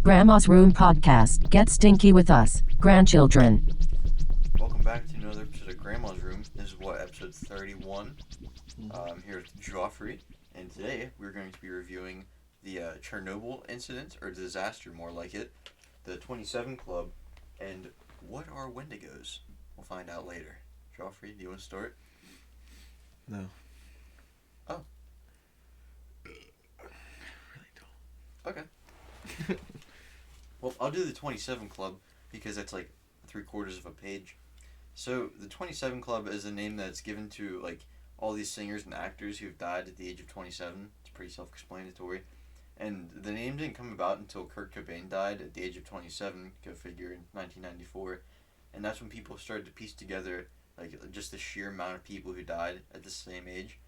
Grandma's Room Podcast. Get stinky with us, grandchildren. Welcome back to another episode of Grandma's Room. This is episode 31. I'm here with Joffrey, and today we're going to be reviewing the Chernobyl incident, or disaster more like it, the 27 Club, and what are Wendigos? We'll find out later. Joffrey, do you want to start? No. Oh. I really don't. Okay. Well, I'll do the 27 Club because that's like 3/4 of a page. So, the 27 Club is a name that's given to, like, all these singers and actors who've died at the age of 27. It's pretty self-explanatory. And the name didn't come about until Kurt Cobain died at the age of 27, go figure, in 1994. And that's when people started to piece together, like, just the sheer amount of people who died at the same age.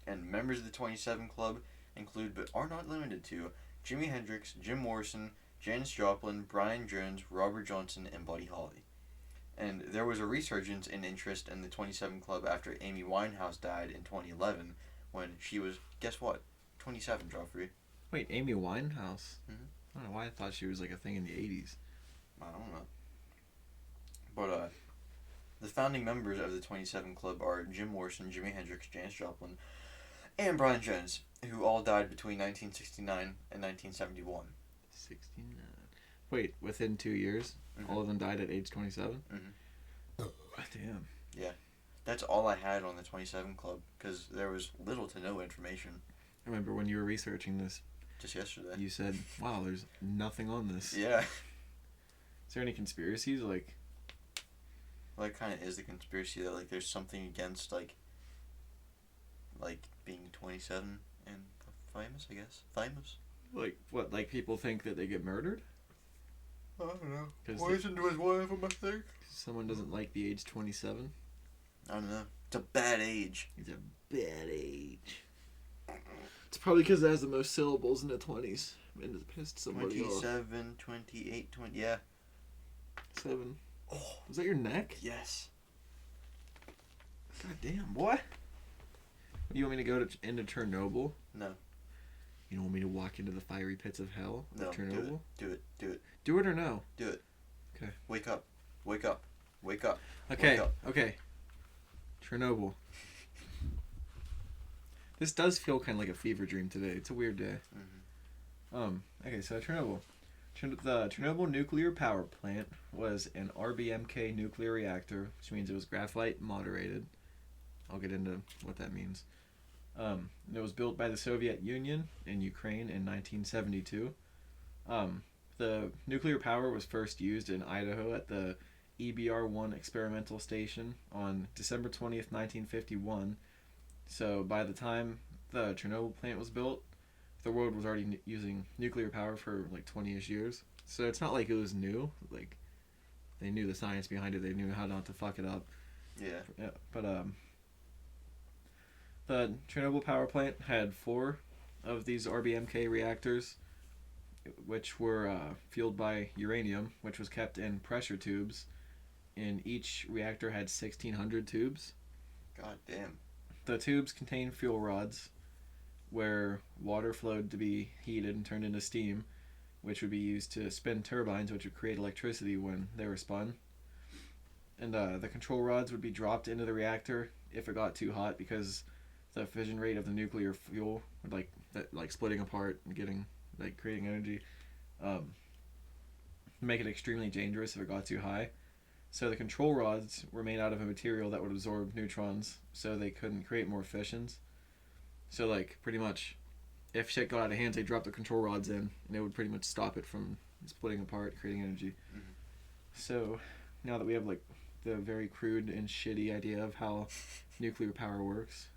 And members of the 27 Club include, but are not limited to, Jimi Hendrix, Jim Morrison, Janis Joplin, Brian Jones, Robert Johnson, and Buddy Holly. And there was a resurgence in interest in the 27 Club after Amy Winehouse died in 2011 when she was, guess what, 27, Joffrey. Wait, Amy Winehouse? Mm-hmm. I don't know why I thought she was like a thing in the 80s. I don't know. But the founding members of the 27 Club are Jim Morrison, Jimi Hendrix, Janis Joplin, and Brian Jones, who all died between 1969 and 1971. 69. Wait, within 2 years? Mm-hmm. All of them died at age 27? Mm-hmm. Oh, damn. Yeah. That's all I had on the 27 Club, because there was little to no information. I remember when you were researching this, Just yesterday. you said, wow, there's nothing on this. Yeah. Is there any conspiracies? Like, Well, that kind of is the conspiracy that, like, there's something against, like being 27 and famous, I guess. Famous? what, like people think that they get murdered? I don't know. 'Cause Poison was one of them, I think. Someone doesn't like the age 27? I don't know. It's a bad age. It's a bad age. It's probably because it has the most syllables in the 20s. And it pissed somebody off. 27, 28, 20, yeah. 7. Oh, Was that your neck? yes. God damn, what? You want me to go into Chernobyl? No. You don't want me to walk into the fiery pits of hell of No, Chernobyl? do it. Do it or no? Do it. Okay. Wake up. Wake up. Wake up. Okay, Wake up. okay. Chernobyl. This does feel kind of like a fever dream today. It's a weird day. Mm-hmm. Okay, so Chernobyl. The Chernobyl nuclear power plant was an Rbmk nuclear reactor, which means it was graphite moderated. I'll get into what that means. It was built by the Soviet Union in Ukraine in 1972. The nuclear power was first used in Idaho at the EBR-1 experimental station on December 20th, 1951. So by the time the Chernobyl plant was built, the world was already using nuclear power for like 20-ish years. So it's not like it was new. Like, they knew the science behind it. They knew how not to fuck it up. Yeah. But the Chernobyl power plant had 4 of these Rbmk reactors, which were fueled by uranium, which was kept in pressure tubes. And each reactor had 1,600 tubes. God damn. The tubes contained fuel rods, where water flowed to be heated and turned into steam, which would be used to spin turbines, which would create electricity when they were spun. And the control rods would be dropped into the reactor if it got too hot, because the fission rate of the nuclear fuel would like splitting apart and getting creating energy, make it extremely dangerous if it got too high. So the control rods were made out of a material that would absorb neutrons, so they couldn't create more fissions. So like pretty much, if shit got out of hand, they dropped the control rods in, and it would pretty much stop it from splitting apart, creating energy. Mm-hmm. So now that we have like the very crude and shitty idea of how nuclear power works,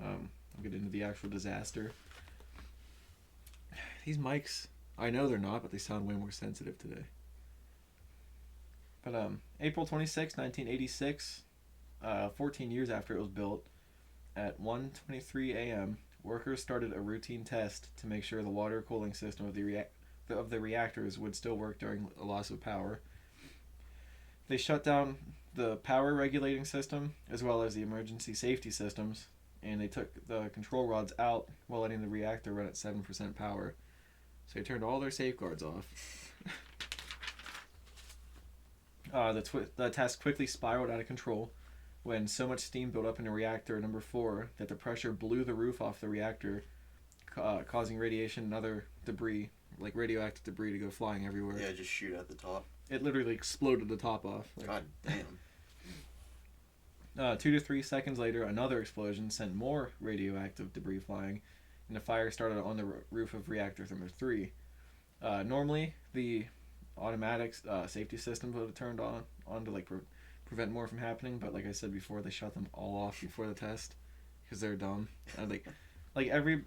I'll get into the actual disaster. These mics, I know they're not, but they sound way more sensitive today. But April 26, 1986, 14 years after it was built, at 1:23 a.m., workers started a routine test to make sure the water cooling system of the reactors would still work during a loss of power. They shut down the power regulating system as well as the emergency safety systems, and they took the control rods out while letting the reactor run at 7% power. So they turned all their safeguards off. The test quickly spiraled out of control when so much steam built up in reactor number 4 that the pressure blew the roof off the reactor, causing radiation and other debris, like radioactive debris, to go flying everywhere. Yeah, just shoot at the top. It literally exploded the top off. God damn. 2 to 3 seconds later, another explosion sent more radioactive debris flying, and a fire started on the roof of reactor number 3. Normally, the automatic safety systems would have turned on to like prevent more from happening, but like I said before, they shut them all off before the test because they're dumb. And like every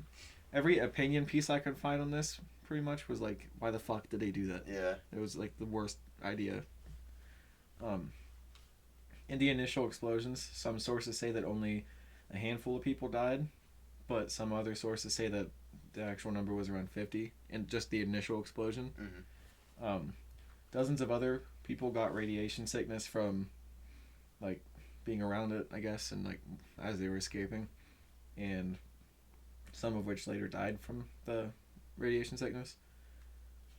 opinion piece I could find on this pretty much was like, why the fuck did they do that? Yeah. It was like the worst idea. In the initial explosions, some sources say that only a handful of people died, but some other sources say that the actual number was around 50 in just the initial explosion. Mm-hmm. Dozens of other people got radiation sickness from like being around it, I guess, and like as they were escaping, and some of which later died from the radiation sickness.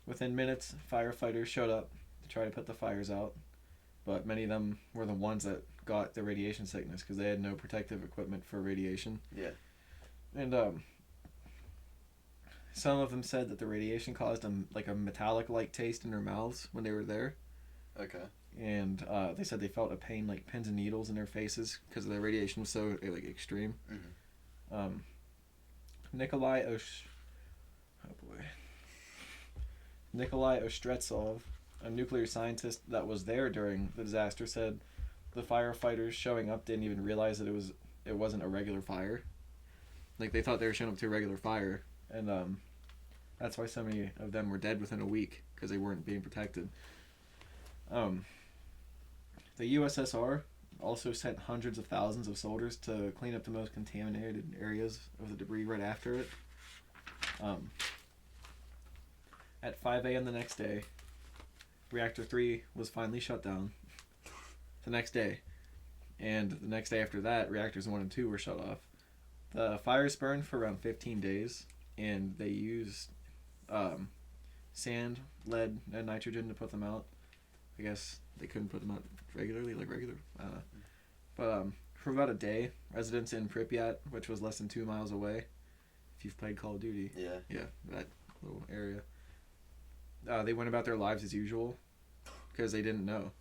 Within minutes, firefighters showed up to try to put the fires out, but many of them were the ones that got the radiation sickness because they had no protective equipment for radiation. Yeah. And some of them said that the radiation caused them like a metallic-like taste in their mouths when they were there. Okay. And they said they felt a pain like pins and needles in their faces because the radiation was so like extreme. Mm-hmm. Nikolai Ostretsov, a nuclear scientist that was there during the disaster, said the firefighters showing up didn't even realize that it wasn't a regular fire. Like they thought they were showing up to a regular fire, and that's why so many of them were dead within a week because they weren't being protected. The USSR also sent hundreds of thousands of soldiers to clean up the most contaminated areas of the debris right after it. At 5 a.m. the next day, Reactor 3 was finally shut down. The next day. And the next day after that, Reactors 1 and 2 were shut off. The fires burned for around 15 days, and they used sand, lead, and nitrogen to put them out. I guess they couldn't put them out regularly, like regular. But for about a day, residents in Pripyat, which was less than 2 miles away, if you've played Call of Duty, yeah, that little area, they went about their lives as usual because they didn't know.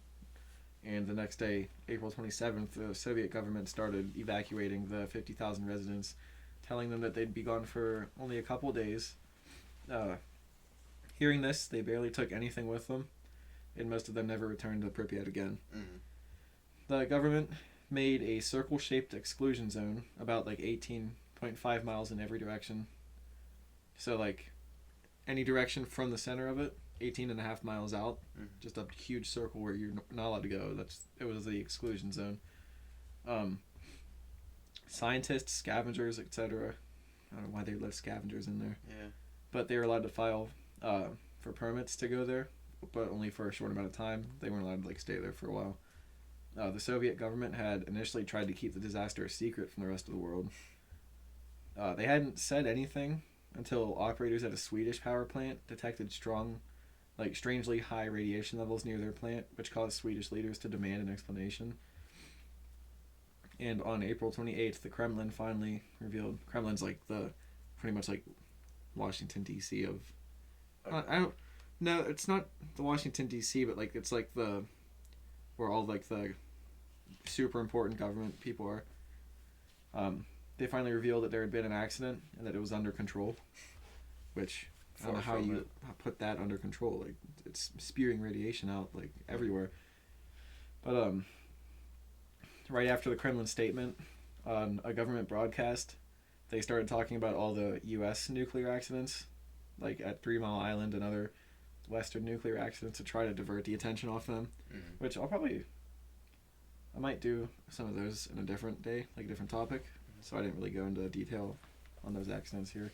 And the next day, April 27th, the Soviet government started evacuating the 50,000 residents, telling them that they'd be gone for only a couple days. Hearing this, they barely took anything with them, and most of them never returned to Pripyat again. Mm-hmm. The government made a circle-shaped exclusion zone about like 18.5 miles in every direction. So like any direction from the center of it, 18.5 miles out, just a huge circle where you're not allowed to go. It was the exclusion zone. Scientists, scavengers, etc. I don't know why they let scavengers in there. Yeah. But they were allowed to file for permits to go there, but only for a short amount of time. They weren't allowed to like stay there for a while. The Soviet government had initially tried to keep the disaster a secret from the rest of the world. They hadn't said anything until operators at a Swedish power plant detected strangely high radiation levels near their plant, which caused Swedish leaders to demand an explanation. And on April 28th, the Kremlin finally revealed. Kremlin's like pretty much like Washington D.C. of. I don't. No, it's not the Washington D.C., but like it's like where all like the super important government people are. They finally revealed that there had been an accident and that it was under control, which I don't know how you put that under control. Like it's spewing radiation out like everywhere. But right after the Kremlin statement on a government broadcast, they started talking about all the U.S. nuclear accidents, like at 3 Mile Island and other Western nuclear accidents, to try to divert the attention off them. Mm-hmm. Which I might do some of those in a different day, like a different topic. Mm-hmm. So I didn't really go into detail on those accidents here.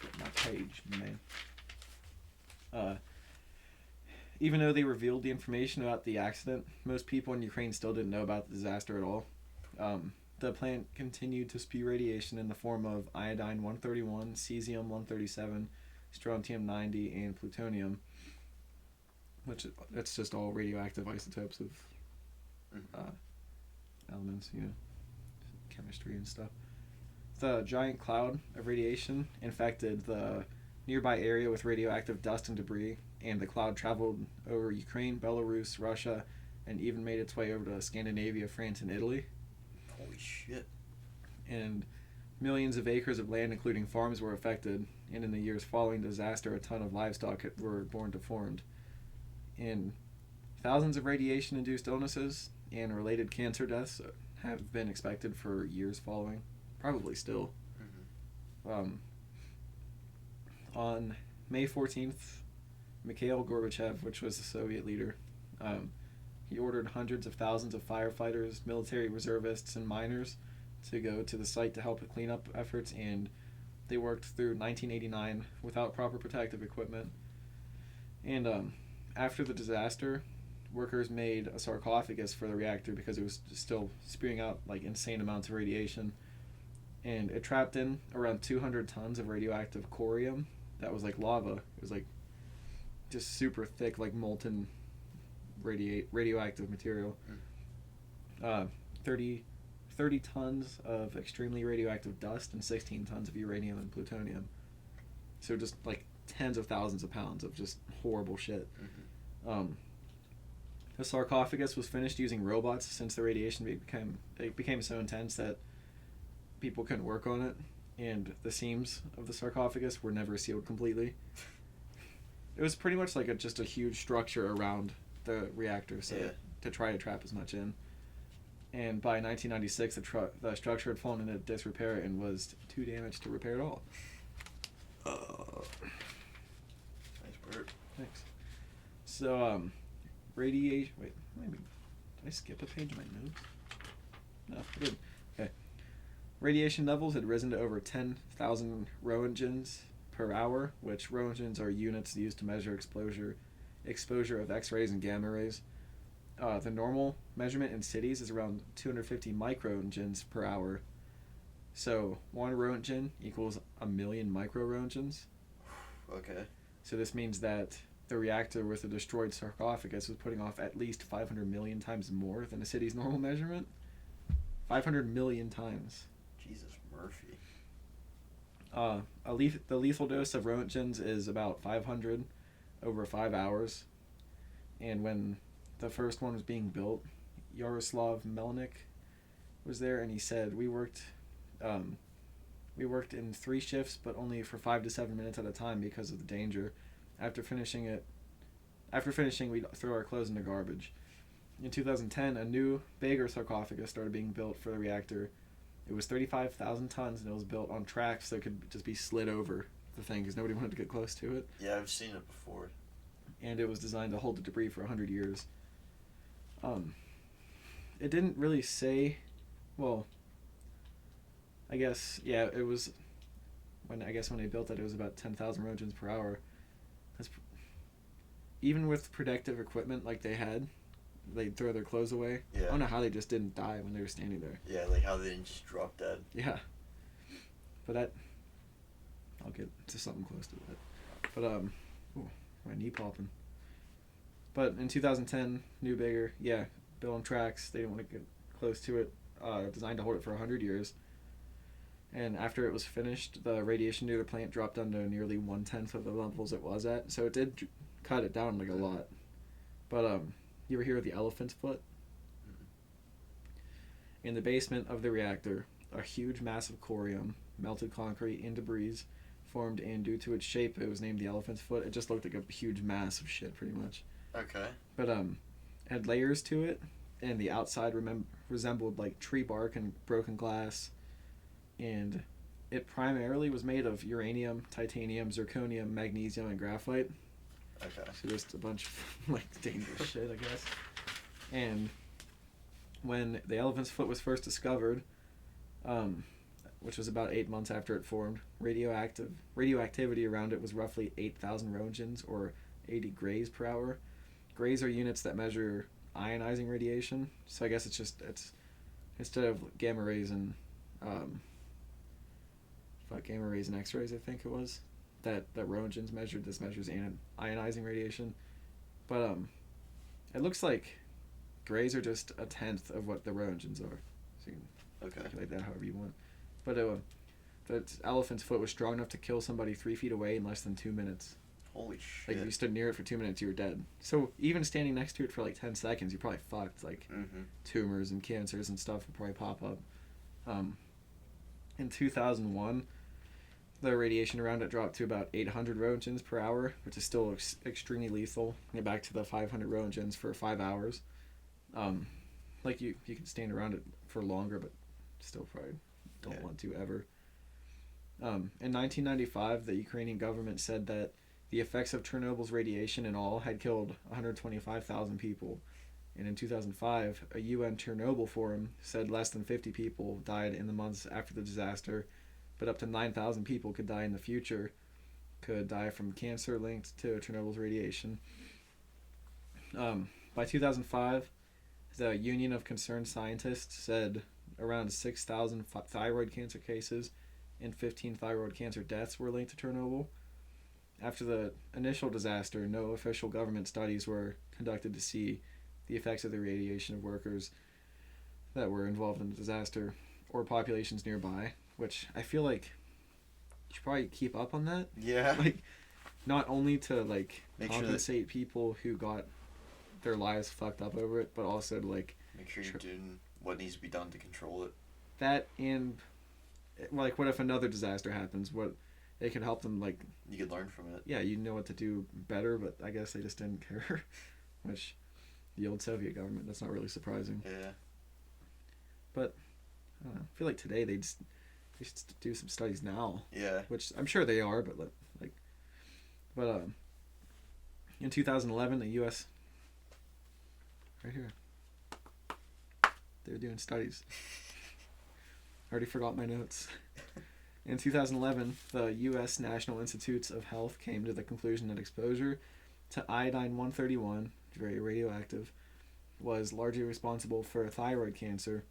Get my page, man. Even though they revealed the information about the accident, most people in Ukraine still didn't know about the disaster at all. The plant continued to spew radiation in the form of iodine-131, cesium-137, strontium-90, and plutonium, which that's just all radioactive isotopes of elements, chemistry and stuff. The giant cloud of radiation infected the nearby area with radioactive dust and debris, and the cloud traveled over Ukraine, Belarus, Russia, and even made its way over to Scandinavia, France, and Italy. Holy shit. And millions of acres of land, including farms, were affected, and in the years following the disaster, a ton of livestock were born deformed. And thousands of radiation-induced illnesses and related cancer deaths have been expected for years following, probably still. On May 14th, Mikhail Gorbachev, which was the Soviet leader, he ordered hundreds of thousands of firefighters, military reservists, and miners to go to the site to help with cleanup efforts, and they worked through 1989 without proper protective equipment. And after the disaster, workers made a sarcophagus for the reactor because it was still spewing out like insane amounts of radiation, and it trapped in around 200 tons of radioactive corium that was like lava. It was like just super thick, like molten radioactive material. 30 tons of extremely radioactive dust and 16 tons of uranium and plutonium. So just like tens of thousands of pounds of just horrible shit. The sarcophagus was finished using robots since the radiation became so intense that people couldn't work on it, and the seams of the sarcophagus were never sealed completely. It was pretty much like just a huge structure around the reactor to try to trap as much in. And by 1996, the structure had fallen into disrepair and was too damaged to repair at all. Nice work. Thanks. So, radiation... Wait, maybe... Did I skip a page of my notes? No, I didn't. Okay. Radiation levels had risen to over 10,000 roentgens per hour, which roentgens are units used to measure exposure of X-rays and gamma rays. The normal measurement in cities is around 250 microengens per hour. So 1 roentgen equals 1 million microroentgens. Okay. So this means that the reactor with the destroyed sarcophagus was putting off at least 500 million times more than a city's normal measurement. 500 million times. Jesus Murphy. The lethal dose of roentgens is about 500 over 5 hours. And when the first one was being built, Yaroslav Melnik was there, and he said, we worked in 3 shifts, but only for 5 to 7 minutes at a time because of the danger. After finishing, we'd throw our clothes in the garbage. In 2010, a new, bigger sarcophagus started being built for the reactor. It was 35,000 tons, and it was built on tracks so it could just be slid over the thing because nobody wanted to get close to it. Yeah, I've seen it before. And it was designed to hold the debris for 100 years. It didn't really say, well, I guess, yeah, it was, when they built it was about 10,000 roentgens per hour. Even with protective equipment like they had, they'd throw their clothes away. Yeah. I don't know how they just didn't die when they were standing there. Yeah, like how they didn't just drop dead. Yeah. But I'll get to something close to that. But, ooh, my knee popping. But in 2010, new, bigger, built on tracks. They didn't want to get close to it. Designed to hold it for 100 years. And after it was finished, the radiation near the plant dropped down to nearly 1/10 of the levels it was at. So it did cut it down like a lot. But you ever hear of the elephant's foot? In the basement of the reactor, a huge mass of corium, melted concrete, and debris formed, and due to its shape, it was named the elephant's foot. It just looked like a huge mass of shit, pretty much. Okay. But it had layers to it, and the outside resembled like tree bark and broken glass, and it primarily was made of uranium, titanium, zirconium, magnesium, and graphite. Okay. So just a bunch of like dangerous shit, I guess. And when the elephant's foot was first discovered, which was about 8 months after it formed, radioactivity around it was roughly 8,000 roentgens, or 80 grays per hour. Grays are units that measure ionizing radiation, so I guess it's instead of gamma rays and X-rays, I think it was. that Roentgen's measured. This measures ionizing radiation, but it looks like grays are just a tenth of what the Roentgens are. So you can calculate that however you want. But the elephant's foot was strong enough to kill somebody 3 feet away in less than 2 minutes. Holy shit! Like if you stood near it for 2 minutes, you were dead. So even standing next to it for like 10 seconds, you're probably fucked. Like tumors and cancers and stuff will probably pop up. In 2001, the radiation around it dropped to about 800 Roentgens per hour, which is still extremely lethal. Get back to the 500 Roentgens for 5 hours. Like you can stand around it for longer, but still probably don't want to ever. In 1995, the Ukrainian government said that the effects of Chernobyl's radiation in all had killed 125,000 people. And in 2005, a UN Chernobyl forum said less than 50 people died in the months after the disaster, but up to 9,000 people could die in the future, could die from cancer linked to Chernobyl's radiation. By 2005, the Union of Concerned Scientists said around 6,000 thyroid cancer cases and 15 thyroid cancer deaths were linked to Chernobyl. After the initial disaster, no official government studies were conducted to see the effects of the radiation of workers that were involved in the disaster or populations nearby, which I feel like you should probably keep up on that. Yeah. Like, not only to, like, Make compensate people who got their lives fucked up over it, but also to, like... Make sure you're doing what needs to be done to control it. That and, like, what if another disaster happens? What... They could help them, like... You could learn from it. Yeah, you know what to do better, but I guess they just didn't care. Which, the old Soviet government, that's not really surprising. Yeah. But, I don't know. I feel like today they should do some studies now. Yeah. Which, I'm sure they are, but, in 2011, the U.S... Right here. They were doing studies. I already forgot my notes. In 2011, the U.S. National Institutes of Health came to the conclusion that exposure to iodine-131, very radioactive, was largely responsible for thyroid cancer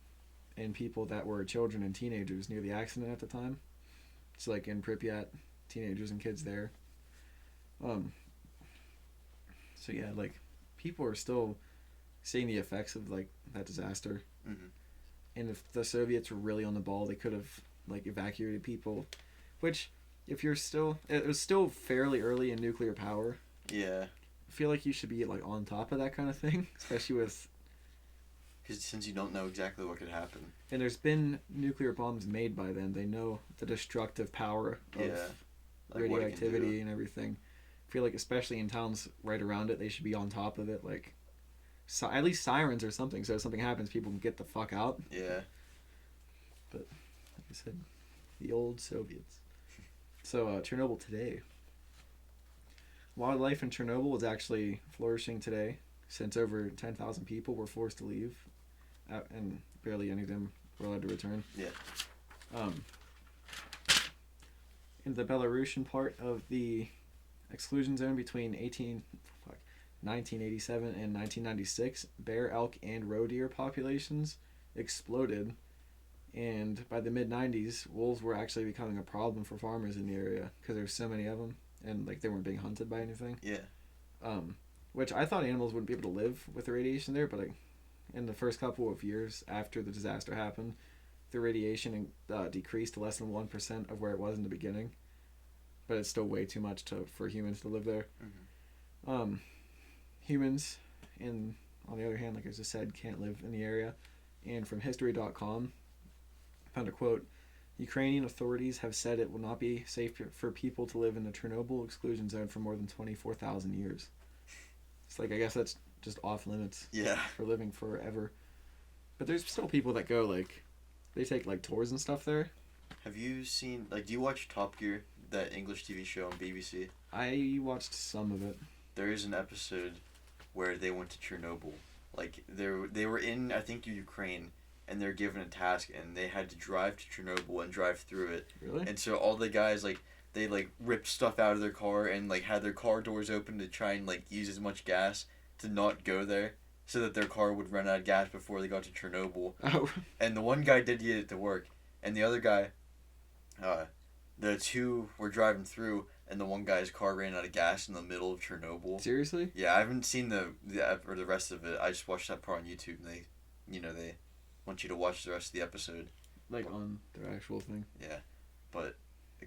in people that were children and teenagers near the accident at the time. So, like, in Pripyat, teenagers and kids there. So, yeah, like, people are still seeing the effects of, like, that disaster. Mm-hmm. And if the Soviets were really on the ball, they could have... like evacuated people, which if you're still, it was still fairly early in nuclear power. Yeah. I feel like you should be like on top of that kind of thing, especially with. Because since you don't know exactly what could happen. And there's been nuclear bombs made by then. They know the destructive power of like radioactivity and everything. I feel like especially in towns right around it, they should be on top of it. Like, at least sirens or something, so if something happens, people can get the fuck out. Yeah. But. I said, the old Soviets. So, Chernobyl today. Wildlife in Chernobyl is actually flourishing today, since over 10,000 people were forced to leave, and barely any of them were allowed to return. Yeah. In the Belarusian part of the exclusion zone between 1987 and 1996, bear, elk, and roe deer populations exploded. And by the mid-90s, wolves were actually becoming a problem for farmers in the area because there's so many of them, and like they weren't being hunted by anything. Yeah. Which I thought animals wouldn't be able to live with the radiation there, but in the first couple of years after the disaster happened, the radiation decreased to less than 1% of where it was in the beginning. But it's still way too much for humans to live there. Mm-hmm. Humans, on the other hand, like I just said, can't live in the area. And from History.com, I found a quote: Ukrainian authorities have said it will not be safe for people to live in the Chernobyl exclusion zone for more than 24,000 years. It's like, I guess that's just off limits. Yeah. For living forever. But there's still people that go, like, they take, like, tours and stuff there. Have you seen, like, do you watch Top Gear, that English TV show on BBC? I watched some of it. There is an episode where they went to Chernobyl. Like, they were in, I think, Ukraine, and they're given a task, and they had to drive to Chernobyl and drive through it. Really? And so all the guys, like, they, like, ripped stuff out of their car and, like, had their car doors open to try and, like, use as much gas to not go there so that their car would run out of gas before they got to Chernobyl. Oh. And the one guy did get it to work, and the other guy, the two were driving through, and the one guy's car ran out of gas in the middle of Chernobyl. Seriously? Yeah, I haven't seen the rest of it. I just watched that part on YouTube, and they want you to watch the rest of the episode. Like on their actual thing. Yeah, but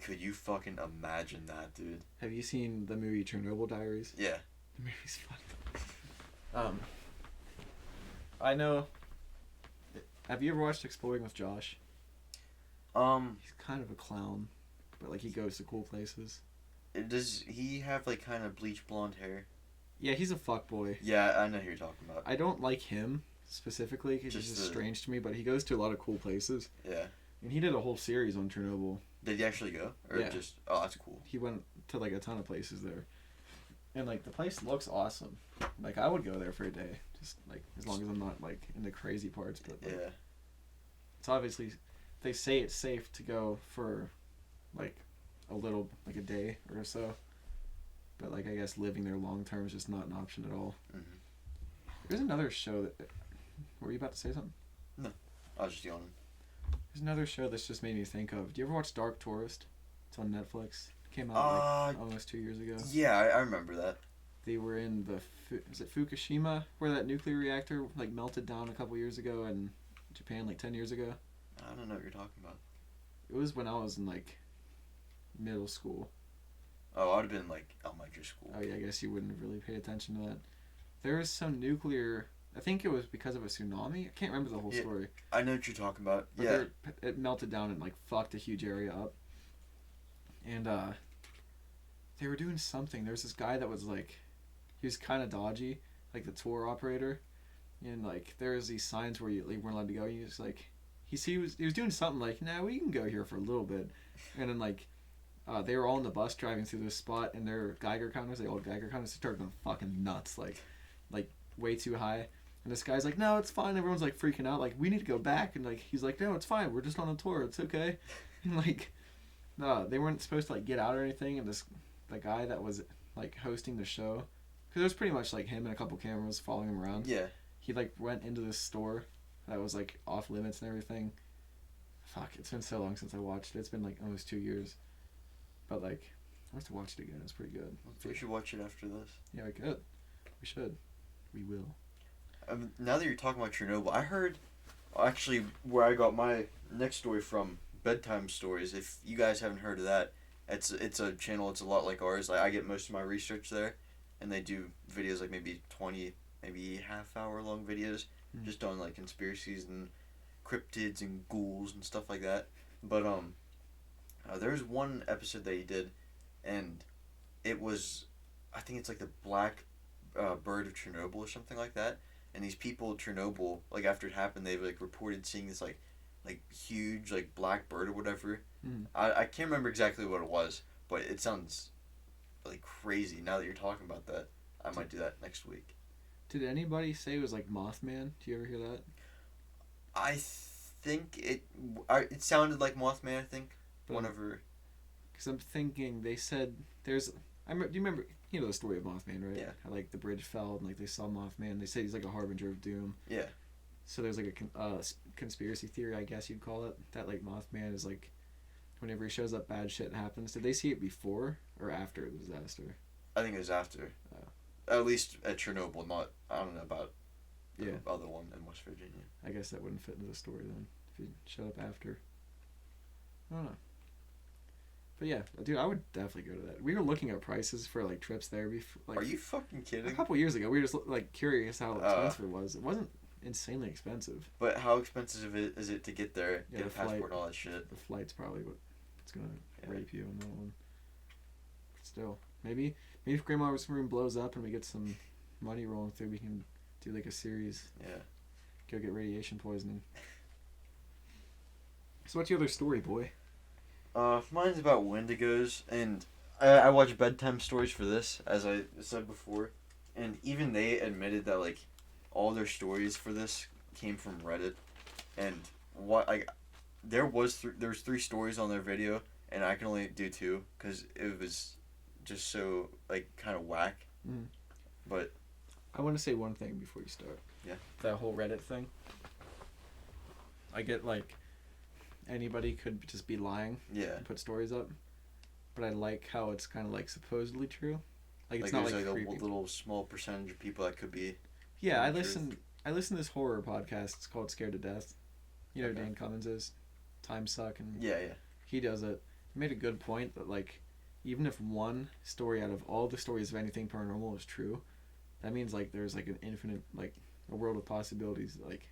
could you fucking imagine that, dude? Have you seen the movie Chernobyl Diaries? Yeah. The movie's fun. I know. Have you ever watched Exploring with Josh? He's kind of a clown, but like he goes to cool places. Does he have like kind of bleach blonde hair? Yeah, he's a fuckboy. Yeah, I know who you're talking about. I don't like him specifically because he's just strange to me, but he goes to a lot of cool places. Yeah. And he did a whole series on Chernobyl. Did he actually go? Or yeah. just, oh, that's cool. He went to like a ton of places there. And like the place looks awesome. Like I would go there for a day. Just like as long as I'm not like in the crazy parts, but like, yeah. It's obviously they say it's safe to go for like a little like a day or so. But like I guess living there long term is just not an option at all. Mm-hmm. There's another show that were you about to say something? No. I was just yawning. There's another show that's just made me think of. Do you ever watch Dark Tourist? It's on Netflix. It came out like almost 2 years ago. Yeah, I remember that. They were in is it Fukushima, where that nuclear reactor like melted down a couple years ago in Japan, like 10 years ago. I don't know what you're talking about. It was when I was in like middle school. Oh, I would have been like elementary school. Oh yeah, I guess you wouldn't have really paid attention to that. There was some nuclear. I think it was because of a tsunami. I can't remember the whole story. I know what you're talking about. But yeah. It melted down and like fucked a huge area up. And they were doing something. There was this guy that was like, he was kind of dodgy, like the tour operator. And like there was these signs where you weren't allowed to go. He was like, he was doing something like, nah, we can go here for a little bit. And then like, they were all on the bus driving through this spot, and their Geiger counters, the old Geiger counters, started going fucking nuts, like way too high. And this guy's like, no, it's fine. Everyone's like freaking out, like we need to go back. And like he's like, no, it's fine. We're just on a tour. It's okay. And like, no, they weren't supposed to like get out or anything. And the guy that was like hosting the show, because it was pretty much like him and a couple cameras following him around. Yeah. He like went into this store that was like off limits and everything. Fuck, it's been so long since I watched it. It's been like almost 2 years. But like, I have to watch it again. It's pretty good. We should watch it after this. Yeah, we could. We should. We will. Now that you're talking about Chernobyl, I heard actually where I got my next story from, Bedtime Stories. If you guys haven't heard of that, it's a channel. It's a lot like ours. Like I get most of my research there, and they do videos like maybe 20, maybe half-hour long videos, just on like conspiracies and cryptids and ghouls and stuff like that. But there's one episode that he did, and it was, I think it's like the black bird of Chernobyl or something like that. And these people at Chernobyl, like after it happened, they like reported seeing this like huge like black bird or whatever. I can't remember exactly what it was, but it sounds like crazy. Now that you're talking about that, I might do that next week. Did anybody say it was like Mothman? Do you ever hear that? I think it sounded like Mothman. I think whenever. Because I'm thinking they said there's. Do you remember? You know the story of Mothman, right? Yeah. How like the bridge fell and like they saw Mothman. They say he's like a harbinger of doom. Yeah. So there's like a conspiracy theory, I guess you'd call it, that like Mothman is like, whenever he shows up, bad shit happens. Did they see it before or after the disaster? I think it was after. At least at Chernobyl, not, I don't know about the other one in West Virginia. I guess that wouldn't fit into the story then, if he showed up after. I don't know. But yeah, dude, I would definitely go to that. We were looking at prices for like trips there before. Like, are you fucking kidding? A couple years ago, we were just like curious how expensive it was. It wasn't insanely expensive. But how expensive is it to get there, get a passport and all that shit? The flight's probably what it's gonna rape you on that one. But still, maybe if Grandma's room blows up and we get some money rolling through, we can do like a series. Yeah. Go get radiation poisoning. So what's your other story, boy? Mine's about Wendigos, and I watch Bedtime Stories for this, as I said before, and even they admitted that like all their stories for this came from Reddit, and there's 3 stories on their video, and I can only do 2 because it was just so like kind of whack. But I want to say one thing before you start. Yeah. That whole Reddit thing. I get like anybody could just be lying Yeah. and put stories up. But I like how it's kind of like supposedly true. Like it's Like not there's like like creepy. a little small percentage of people that could be. Yeah, I truth. listen to this horror podcast. It's called Scared to Death. You know who Okay. Dan Cummins is? Time Suck, and Yeah. he does it. He made a good point that like even if one story out of all the stories of anything paranormal is true, that means like there's like an infinite like a world of possibilities. Like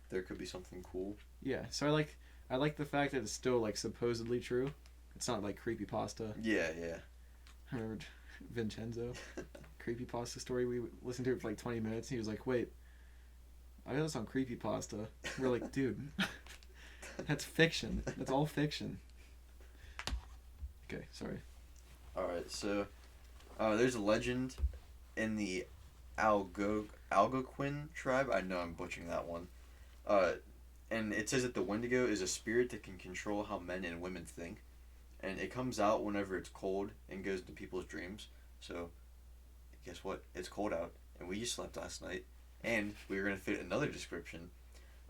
There could be something cool. yeah, so I like the fact that it's still like supposedly true. It's not like creepypasta. Yeah. I remember Vincenzo creepypasta story. We listened to it for like 20 minutes. And he was like, "Wait, I got this on creepypasta." We're like, "Dude, that's fiction. That's all fiction." Okay, sorry. All right. So, there's a legend in the Algonquin tribe. I know I'm butchering that one. And it says that the Wendigo is a spirit that can control how men and women think, and it comes out whenever it's cold and goes into people's dreams. So, guess what? It's cold out, and we just slept last night, and we were gonna fit another description.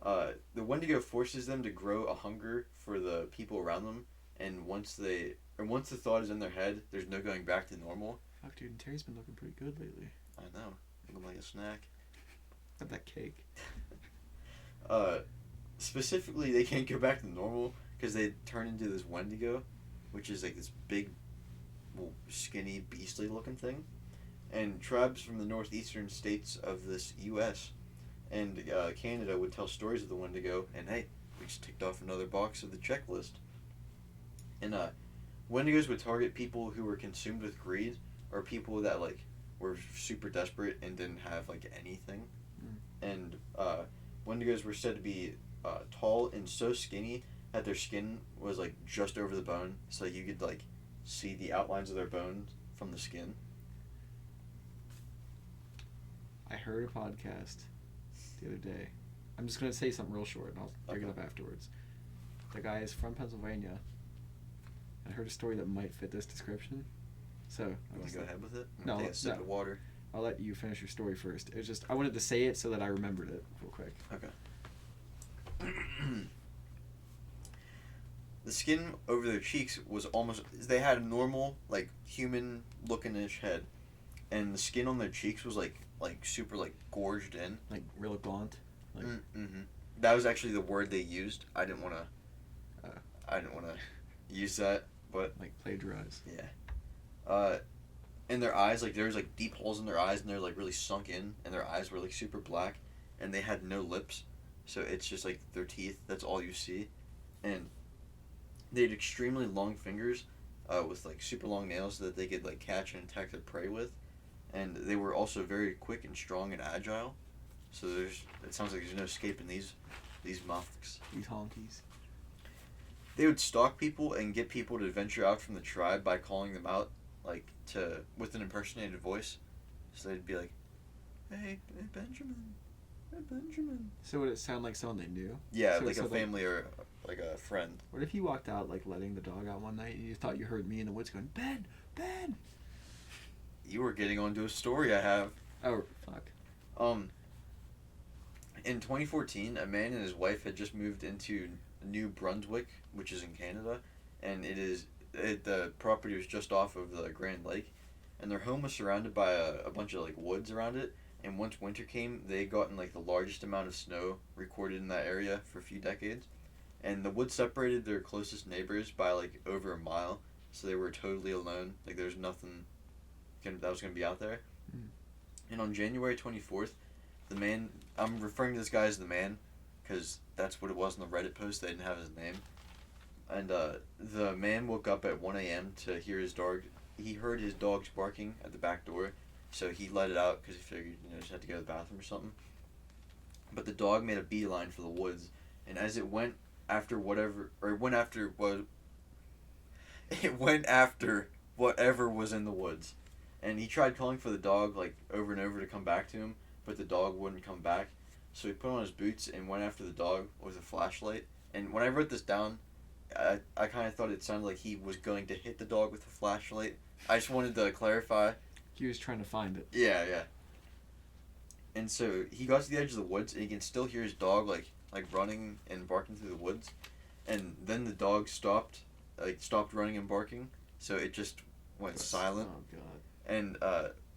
The Wendigo forces them to grow a hunger for the people around them, and once the thought is in their head, there's no going back to normal. Fuck, dude, and Terry's been looking pretty good lately. I know, looking like a snack. Got that cake. Specifically, they can't go back to normal because they turn into this Wendigo, which is like this big, well, skinny, beastly looking thing. And tribes from the northeastern states of this U.S. and Canada would tell stories of the Wendigo, and hey, we just ticked off another box of the checklist. And Wendigos would target people who were consumed with greed, or people that like were super desperate and didn't have like anything. And Wendigos were said to be tall and so skinny that their skin was like just over the bone, so you could like see the outlines of their bones from the skin. I heard a podcast the other day. I'm just gonna say something real short, and I'll bring it up afterwards. The guy is from Pennsylvania. I heard a story that might fit this description. So You want to go ahead with it? I'm No, gonna take a sip no. of water. I'll let you finish your story first. It was just I wanted to say it so that I remembered it real quick. Okay. The skin over their cheeks was almost. They had a normal, like, human looking ish head. And the skin on their cheeks was, like super, like, gorged in. Like real gaunt. Like, Mm-hmm. That was actually the word they used. I didn't want to use that, but. like plagiarize. Yeah. In their eyes, like, there was, like, deep holes in their eyes, and they're, like, really sunk in. And their eyes were, like, super black. And they had no lips. So it's just, like, their teeth. That's all you see. And they had extremely long fingers with, like, super long nails that they could, like, catch and attack their prey with. And they were also very quick and strong and agile. So it sounds like there's no escaping these muffs. These honkies. They would stalk people and get people to venture out from the tribe by calling them out, like, with an impersonated voice. So they'd be like, hey Benjamin. Hey, Benjamin. So would it sound like someone they knew? Yeah, So like a like- family or like a friend. What if you walked out like letting the dog out one night and you thought you heard me in the woods going, Ben! Ben! You were getting onto a story I have. Oh, fuck. In 2014, a man and his wife had just moved into New Brunswick, which is in Canada, and the property was just off of the Grand Lake, and their home was surrounded by a bunch of like woods around it. And once winter came, they had gotten like the largest amount of snow recorded in that area for a few decades, and the woods separated their closest neighbors by like over a mile, so they were totally alone. Like there was nothing that was gonna be out there. Mm. And on January 24th, the man, I'm referring to this guy as the man, because that's what it was in the Reddit post. They didn't have his name. And the man woke up at 1 a.m. to hear his dog. He heard his dogs barking at the back door, so he let it out because he figured, just had to go to the bathroom or something. But the dog made a beeline for the woods, and as it went after whatever was in the woods. And he tried calling for the dog like over and over to come back to him, but the dog wouldn't come back. So he put on his boots and went after the dog with a flashlight. And when I wrote this down, I kind of thought it sounded like he was going to hit the dog with a flashlight. I just wanted to clarify. He was trying to find it. Yeah. And so he got to the edge of the woods, and he can still hear his dog like running and barking through the woods. and then the dog stopped running and barking, so it just went silent. Oh god. And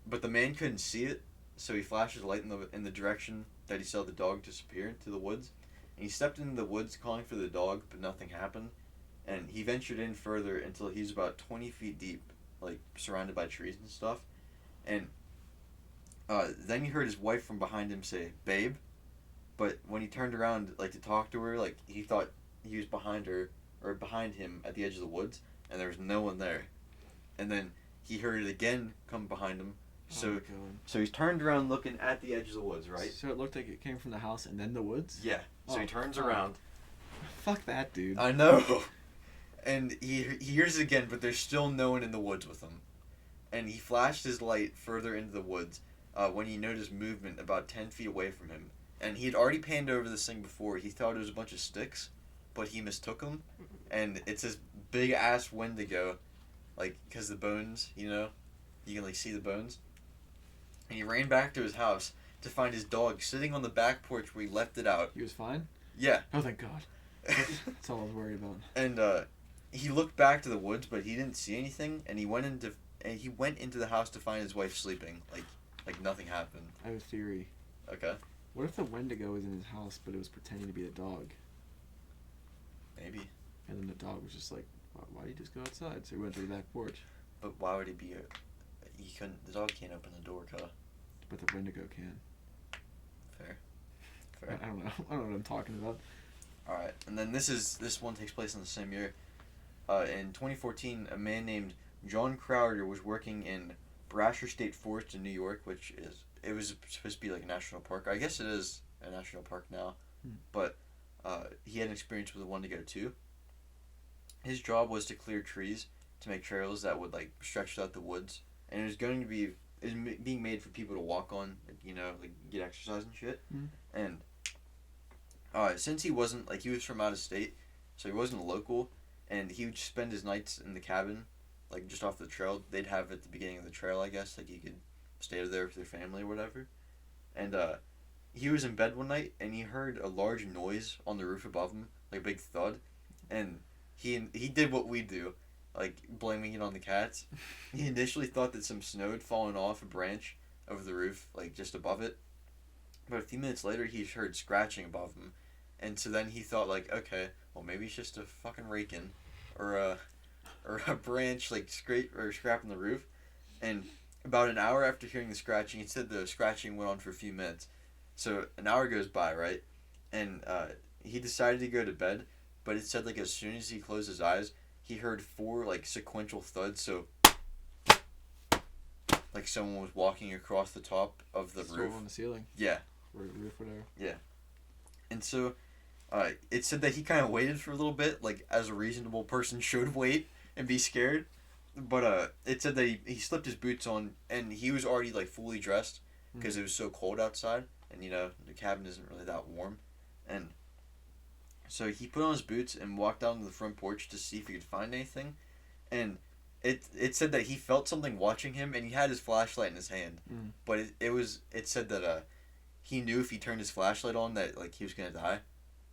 but the man couldn't see it, so he flashed his light in the direction that he saw the dog disappear into the woods, and he stepped into the woods calling for the dog, but nothing happened, and he ventured in further until he was about 20 feet deep, like surrounded by trees and stuff, and then he heard his wife from behind him say, "Babe," but when he turned around like to talk to her, like he thought he was behind her or behind him at the edge of the woods, and there was no one there, and then he heard it again come behind him. So he's turned around looking at the edge of the woods, right? So it looked like it came from the house and then the woods? Yeah. So he turns around. Fuck that, dude. I know. And he hears it again, but there's still no one in the woods with him. And he flashed his light further into the woods when he noticed movement about 10 feet away from him. And he had already panned over this thing before. He thought it was a bunch of sticks, but he mistook them. And it's this big-ass Wendigo, like, because the bones, you know, you can, like, see the bones. And he ran back to his house to find his dog sitting on the back porch where he left it out. He was fine? Yeah. Oh, thank God. That's all I was worried about. And he looked back to the woods, but he didn't see anything. And he went into the house to find his wife sleeping, like nothing happened. I have a theory. Okay. What if the Wendigo was in his house, but it was pretending to be a dog? Maybe. And then the dog was just like, why do you just go outside? So he went to the back porch. But why would he be? The dog can't open the door, Kyle. But the Wendigo can. Fair. I don't know. I don't know what I'm talking about. Alright, and then this one takes place in the same year. In 2014, a man named John Crowder was working in Brasher State Forest in New York, which was supposed to be like a national park. I guess it is a national park now, but he had an experience with a Wendigo too. His job was to clear trees to make trails that would like stretch throughout the woods, and it was being made for people to walk on, you know, like get exercise and shit. And since he was from out of state, so he wasn't a local, and he would spend his nights in the cabin, like just off the trail. They'd have at the beginning of the trail, I guess, like he could stay there with their family or whatever. And he was in bed one night, and he heard a large noise on the roof above him, like a big thud, and he did what we do, like blaming it on the cats. He initially thought that some snow had fallen off a branch over the roof, like just above it. But a few minutes later, he heard scratching above him, and so then he thought like, okay, well maybe it's just a fucking rake-in, or a branch like scraping the roof. And about an hour after hearing the scratching, he said the scratching went on for a few minutes. So an hour goes by, right? And he decided to go to bed, but it said like as soon as he closed his eyes, he heard 4 like sequential thuds. So like someone was walking across the top of the roof. On the ceiling. Yeah. Or roof, whatever. Yeah. And so it said that he kind of waited for a little bit, like as a reasonable person should wait and be scared. But it said that he slipped his boots on, and he was already like fully dressed because it was so cold outside, and you know the cabin isn't really that warm. And so he put on his boots and walked down to the front porch to see if he could find anything. And it said that he felt something watching him, and he had his flashlight in his hand. But it said that he knew if he turned his flashlight on that like he was gonna die,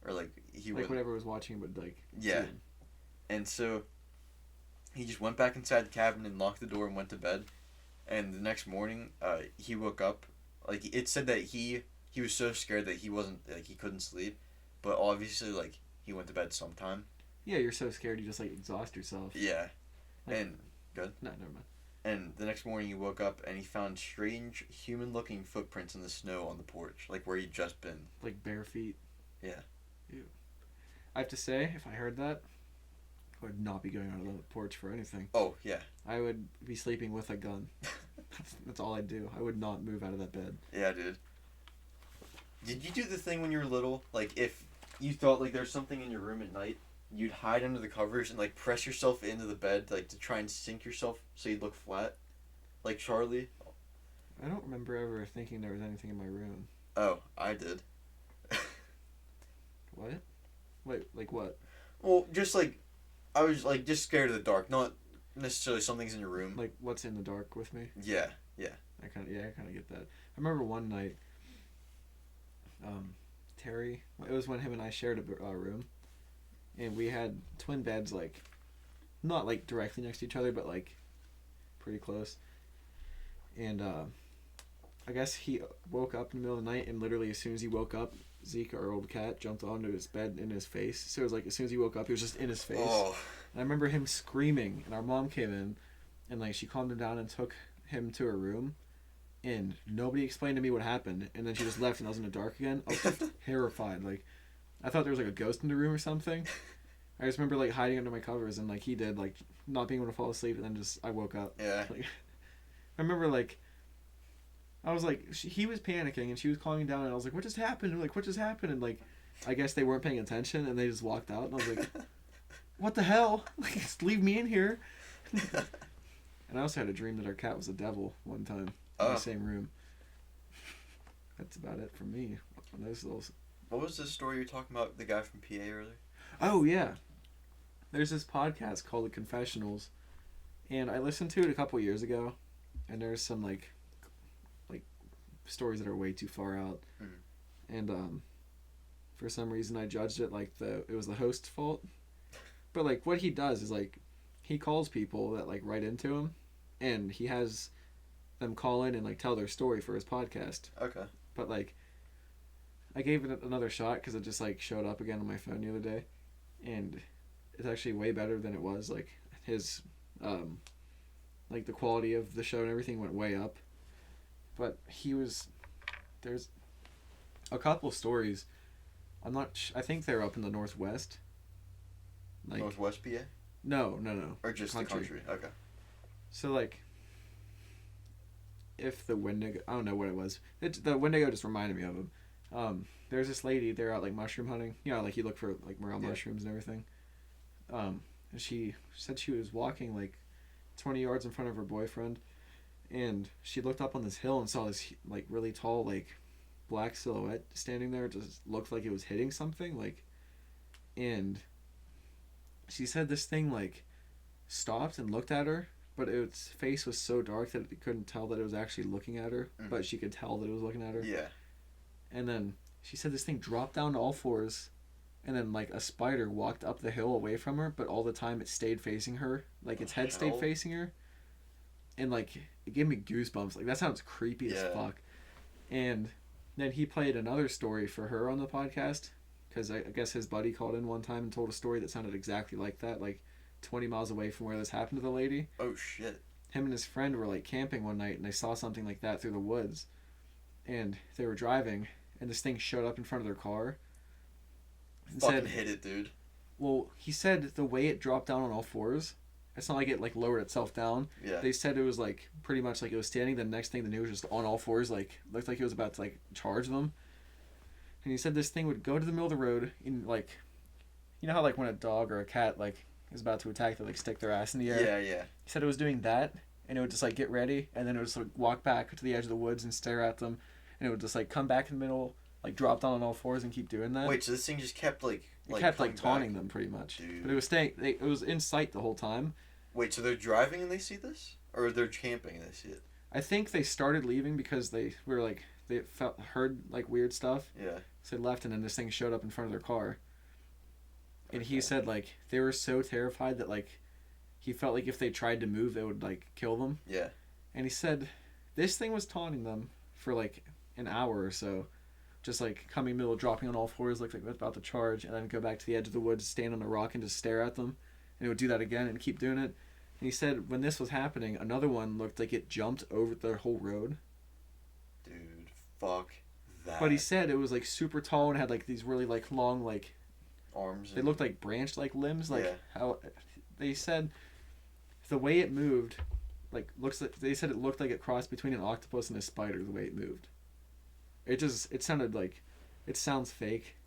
or like he would. Like whatever was watching would like. Yeah. See him. And so he just went back inside the cabin and locked the door and went to bed. And the next morning, he woke up. Like it said that he was so scared that he wasn't like he couldn't sleep, but obviously like he went to bed sometime. Yeah, you're so scared you just like exhaust yourself. Yeah. Like, and good. No, never mind. And the next morning he woke up and he found strange human-looking footprints in the snow on the porch, like where he'd just been. Like bare feet. Yeah. Ew. I have to say, if I heard that, I would not be going out on the porch for anything. Oh, yeah. I would be sleeping with a gun. That's all I'd do. I would not move out of that bed. Yeah, dude. Did you do the thing when you were little? Like, if you thought, like, there's something in your room at night, you'd hide under the covers and, like, press yourself into the bed, like, to try and sink yourself so you'd look flat? Like Charlie? I don't remember ever thinking there was anything in my room. Oh, I did. What? Wait, like what? Well, just, like, I was, like, just scared of the dark, not necessarily something's in your room. Like, what's in the dark with me? Yeah, yeah. I kind of get that. I remember one night, Terry, it was when him and I shared a room, and we had twin beds, like, not, like, directly next to each other, but, like, pretty close. And, I guess he woke up in the middle of the night, and literally as soon as he woke up, Zeke, our old cat, jumped onto his bed in his face. So it was like, as soon as he woke up, he was just in his face. Oh. And I remember him screaming, and our mom came in, and, like, she calmed him down and took him to her room, and nobody explained to me what happened, and then she just left, and I was in the dark again. I was terrified. Like, I thought there was, like, a ghost in the room or something. I just remember, like, hiding under my covers, and, like, he did, like, not being able to fall asleep, and then just, I woke up. Yeah. Like, I remember, like, I was like, he was panicking, and she was calming down, and I was like, what just happened? And like, what just happened? And, like, I guess they weren't paying attention, and they just walked out, and I was like, what the hell? Like, just leave me in here. And I also had a dream that our cat was a devil one time in the same room. That's about it for me. What was the story you were talking about, the guy from PA earlier? Oh, yeah. There's this podcast called The Confessionals, and I listened to it a couple years ago, and there's some, like stories that are way too far out. Mm-hmm. And, for some reason I judged it like it was the host's fault. But, like, what he does is, like, he calls people that, like, write into him, and he has them call in and, like, tell their story for his podcast. Okay. But, like, I gave it another shot because it just, like, showed up again on my phone the other day, and it's actually way better than it was. Like, his, like, the quality of the show and everything went way up. But there's a couple stories. I think they're up in the Northwest. Like, Northwest PA? No. Or just country. The country, okay. So, like, if the Wendigo, I don't know what it was. The Wendigo just reminded me of him. There's this lady, they're out, like, mushroom hunting. You know, like, you look for, like, morel mushrooms and everything. And she said she was walking, like, 20 yards in front of her boyfriend, and she looked up on this hill and saw this, like, really tall, like, black silhouette standing there. It just looked like it was hitting something, like, and she said this thing, like, stopped and looked at her, but its face was so dark that it couldn't tell that it was actually looking at her, but she could tell that it was looking at her. Yeah. And then she said this thing dropped down to all fours, and then, like, a spider walked up the hill away from her, but all the time it stayed facing her. Like, its head stayed facing her. And, like, it gave me goosebumps. Like, that sounds creepy as fuck. And then he played another story for her on the podcast, because I guess his buddy called in one time and told a story that sounded exactly like that, like 20 miles away from where this happened to the lady. Oh, shit. Him and his friend were, like, camping one night, and they saw something like that through the woods. And they were driving, and this thing showed up in front of their car. And fucking hit it, dude. Well, he said the way it dropped down on all fours, it's not like it, like, lowered itself down. Yeah. They said it was, like, pretty much like it was standing. The next thing they knew was just on all fours, like, looked like it was about to, like, charge them. And he said this thing would go to the middle of the road in, like, you know how, like, when a dog or a cat, like, is about to attack, they, like, stick their ass in the air? Yeah, yeah. He said it was doing that, and it would just, like, get ready, and then it would just, like, walk back to the edge of the woods and stare at them, and it would just, like, come back in the middle, like, drop down on all fours and keep doing that. Wait, so this thing just kept, like it kept, like, taunting them, pretty much. Dude. But it was it was in sight the whole time. Wait, so they're driving and they see this? Or they're camping and they see it? I think they started leaving because they were, like, they heard, like, weird stuff. Yeah. So they left, and then this thing showed up in front of their car. And he said, like, they were so terrified that, like, he felt like if they tried to move, it would, like, kill them. Yeah. And he said this thing was taunting them for, like, an hour or so. Just, like, coming middle, dropping on all fours, like it was about to charge, and then go back to the edge of the woods, stand on a rock, and just stare at them. And it would do that again and keep doing it. And he said when this was happening, another one looked like it jumped over the whole road. Dude, fuck that. But he said it was, like, super tall and had, like, these really, like, long, like, arms. They looked like branched, like, limbs. Like, yeah. How they said the way it moved, like, they said it looked like it crossed between an octopus and a spider, the way it moved. It sounded like, it sounds fake,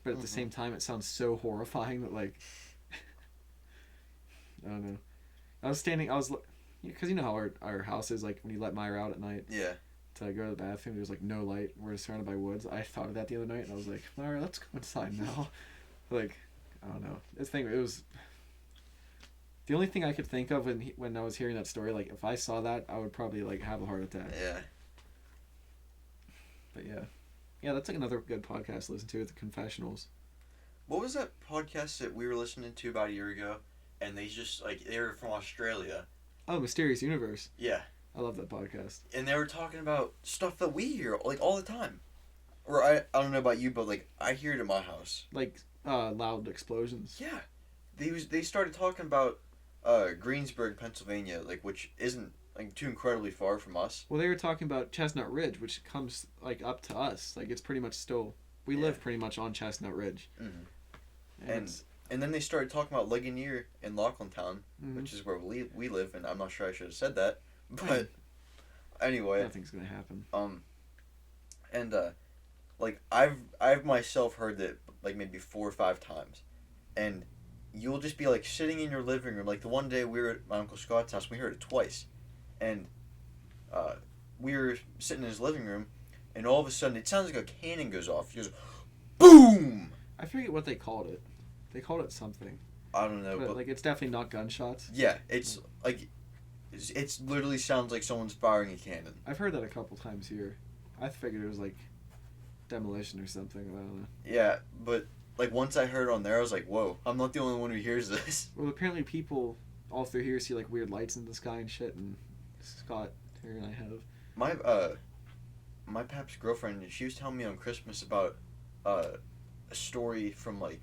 but at the same time it sounds so horrifying that, like, I don't know. Because you know how our house is, like, when you let Myra out at night. Yeah. To go to the bathroom, there's, like, no light. We're surrounded by woods. I thought of that the other night, and I was like, Myra, let's go inside now. Like, I don't know. It was the only thing I could think of when I was hearing that story. Like, if I saw that, I would probably, like, have a heart attack. Yeah. But yeah, that's, like, another good podcast to listen to, The Confessionals. What was that podcast that we were listening to about a year ago? And they just, like, they were from Australia. Oh, Mysterious Universe. Yeah. I love that podcast. And they were talking about stuff that we hear, like, all the time. Or I don't know about you, but, like, I hear it in my house. Like, loud explosions. Yeah. They started talking about Greensburg, Pennsylvania, like, which isn't, like, too incredibly far from us. Well, they were talking about Chestnut Ridge, which comes, like, up to us. Like, it's pretty much still... We live pretty much on Chestnut Ridge. Mm-hmm. And then they started talking about Ligonier in Laughlintown, which is where we live, and I'm not sure I should have said that. But anyway. Nothing's going to happen. Like, I've myself heard it, like, maybe 4 or 5 times. And you'll just be, like, sitting in your living room. Like, the one day we were at my Uncle Scott's house, we heard it twice. And we were sitting in his living room, and all of a sudden, it sounds like a cannon goes off. He goes, boom! I forget what they called it. They called it something. I don't know, but like, it's definitely not gunshots. Yeah, it's, like, it's literally sounds like someone's firing a cannon. I've heard that a couple times here. I figured it was, like, demolition or something. I don't know. Yeah, but, like, once I heard it on there, I was like, whoa, I'm not the only one who hears this. Well, apparently people all through here see, like, weird lights in the sky and shit, and Scott here and I have. My pap's girlfriend, she was telling me on Christmas about a story from, like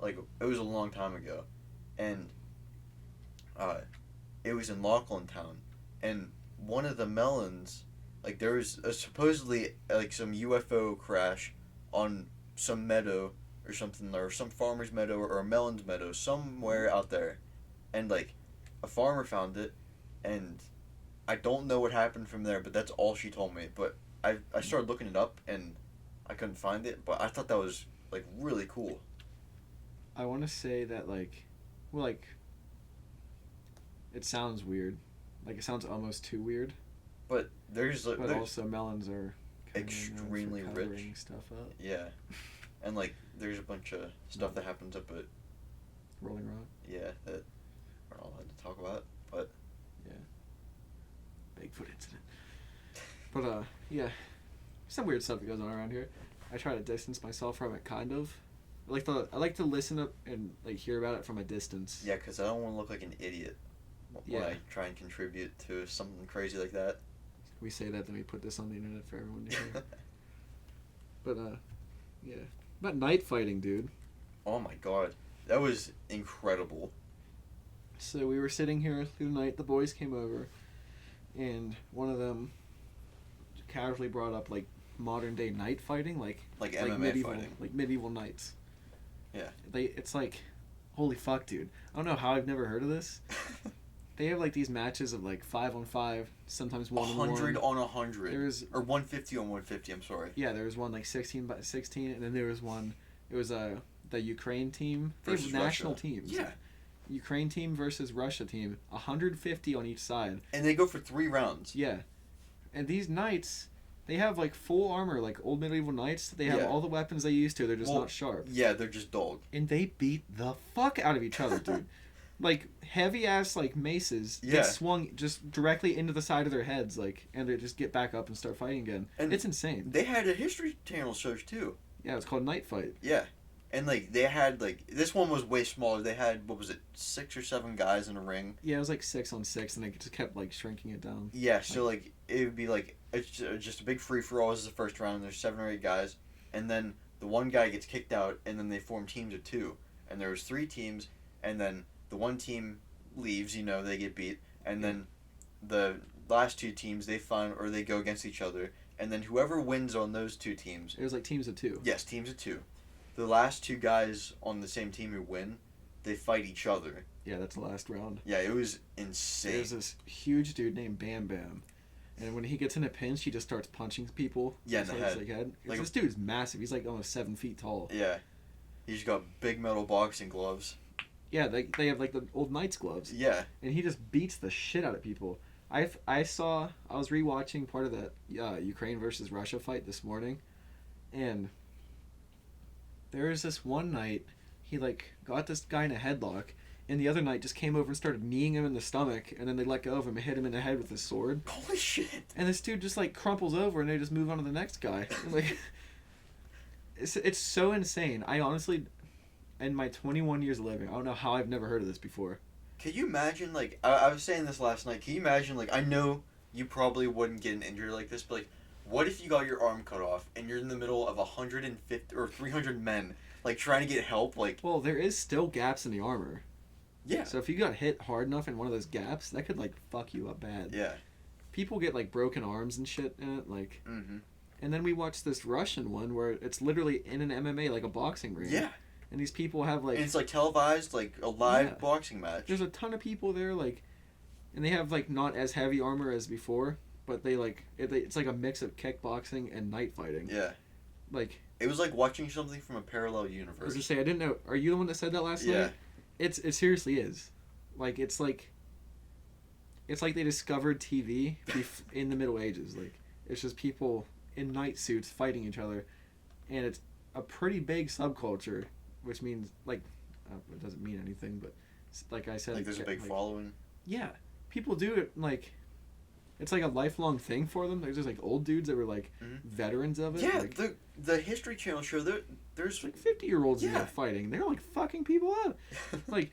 it was a long time ago, and it was in Laughlintown, and one of the melons, like, there was supposedly, like, some UFO crash on some meadow or something, or some farmer's meadow or a melon's meadow somewhere out there, and, like, a farmer found it, and I don't know what happened from there, but that's all she told me. But I started looking it up, and I couldn't find it, but I thought that was, like, really cool. I want to say that, like, well, like, it sounds weird. Like, it sounds almost too weird. But there's also melons are extremely rich. Stuff up. Yeah. And, like, there's a bunch of stuff that happens up at Rolling Rock. Yeah, that we're not allowed to talk about, but yeah. Bigfoot incident. But yeah. Some weird stuff that goes on around here. I try to distance myself from it, kind of. I like to listen up and, like, hear about it from a distance. Yeah, because I don't want to look like an idiot when I try and contribute to something crazy like that. We say that, then we put this on the internet for everyone to hear. But yeah. About night fighting, dude. Oh my god. That was incredible. So we were sitting here through the night, the boys came over, and one of them casually brought up, like, modern day night fighting, like MMA medieval, fighting. like medieval knights. Yeah. It's like, holy fuck, dude. I don't know how I've never heard of this. They have, like, these matches of, like, 5-on-5, sometimes 1-on-1. 100 on 100. Or 150 on 150, I'm sorry. Yeah, there was one, like, 16-by-16, and then there was one, it was the Ukraine team. Versus national Russia. teams. Yeah. Ukraine team versus Russia team. 150 on each side. And they go for 3 rounds. Yeah. And these knights, they have, like, full armor, like old medieval knights. They have all the weapons they used to. They're just not sharp. Yeah, they're just dog. And they beat the fuck out of each other, dude. Like, heavy-ass, like, maces get swung just directly into the side of their heads, like, and they just get back up and start fighting again. And it's insane. They had a History Channel show, too. Yeah, it's called Night Fight. Yeah. And, like, they had, like, this one was way smaller. They had, what was it, 6 or 7 guys in a ring. Yeah, it was, like, 6-on-6, and they just kept, like, shrinking it down. Yeah, so, like, it would be, like, it's just a big free-for-all. This is the first round. There's 7 or 8 guys. And then the one guy gets kicked out, and then they form teams of 2. And there was 3 teams, and then the one team leaves, you know, they get beat. And then the last 2 teams, they go against each other. And then whoever wins on those 2 teams... It was, like, teams of 2. Yes, teams of 2. The last 2 guys on the same team who win, they fight each other. Yeah, that's the last round. Yeah, it was insane. There's this huge dude named Bam Bam. And when he gets in a pinch, he just starts punching people. Yeah, in the head. Like, this dude's massive. He's, like, almost 7 feet tall. Yeah. He's got big metal boxing gloves. Yeah, they have, like, the old Knights gloves. Yeah. And he just beats the shit out of people. I was rewatching part of that Ukraine versus Russia fight this morning. And there was this one night, he, like, got this guy in a headlock, and the other knight just came over and started kneeing him in the stomach, and then they let go of him and hit him in the head with his sword. Holy shit. And this dude just, like, crumples over, and they just move on to the next guy. And, like, it's so insane. I honestly in my 21 years of living, I don't know how I've never heard of this before. Can you imagine, like, I was saying this last night, can you imagine, like, I know you probably wouldn't get an injury like this, but, like, what if you got your arm cut off and you're in the middle of 150 or 300 men, like, trying to get help, like... Well, there is still gaps in the armor. Yeah. So if you got hit hard enough in one of those gaps, that could, like, fuck you up bad. Yeah. People get, like, broken arms and shit in it, like... Mm-hmm. And then we watched this Russian one where it's literally in an MMA, like a boxing ring. Yeah. And these people have, like... And it's, like, televised, like, a live boxing match. There's a ton of people there, like... And they have, like, not as heavy armor as before, but they, like... It's like a mix of kickboxing and night fighting. Yeah. Like... It was like watching something from a parallel universe. I was just say, I didn't know... Are you the one that said that last night? It seriously is. Like, it's like... It's like they discovered TV in the Middle Ages. Like, it's just people in night suits fighting each other. And it's a pretty big subculture, which means, like... it doesn't mean anything, but... Like I said... Like, there's a big following. Yeah. People do it, like... It's like a lifelong thing for them. There's just, like, old dudes that were, like, veterans of it. Yeah, like, the History Channel show, there's... like 50-year-olds in there fighting. They're, like, fucking people up. Like,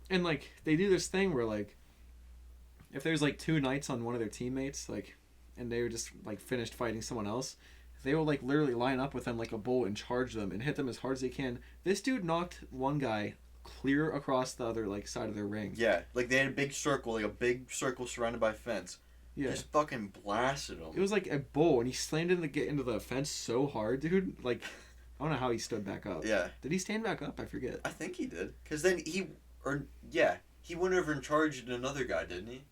and, like, they do this thing where, like, if there's, like, 2 knights on one of their teammates, like, and they were just, like, finished fighting someone else, they will, like, literally line up with them like a bull and charge them and hit them as hard as they can. This dude knocked one guy clear across the other, like, side of their ring. Yeah, like, they had a big circle, like, a big circle surrounded by a fence. Yeah. Just fucking blasted him. It was like a bull, and he slammed into the fence so hard, dude. Like, I don't know how he stood back up. Yeah. Did he stand back up? I forget. I think he did. Because then he went over and charged another guy, didn't he?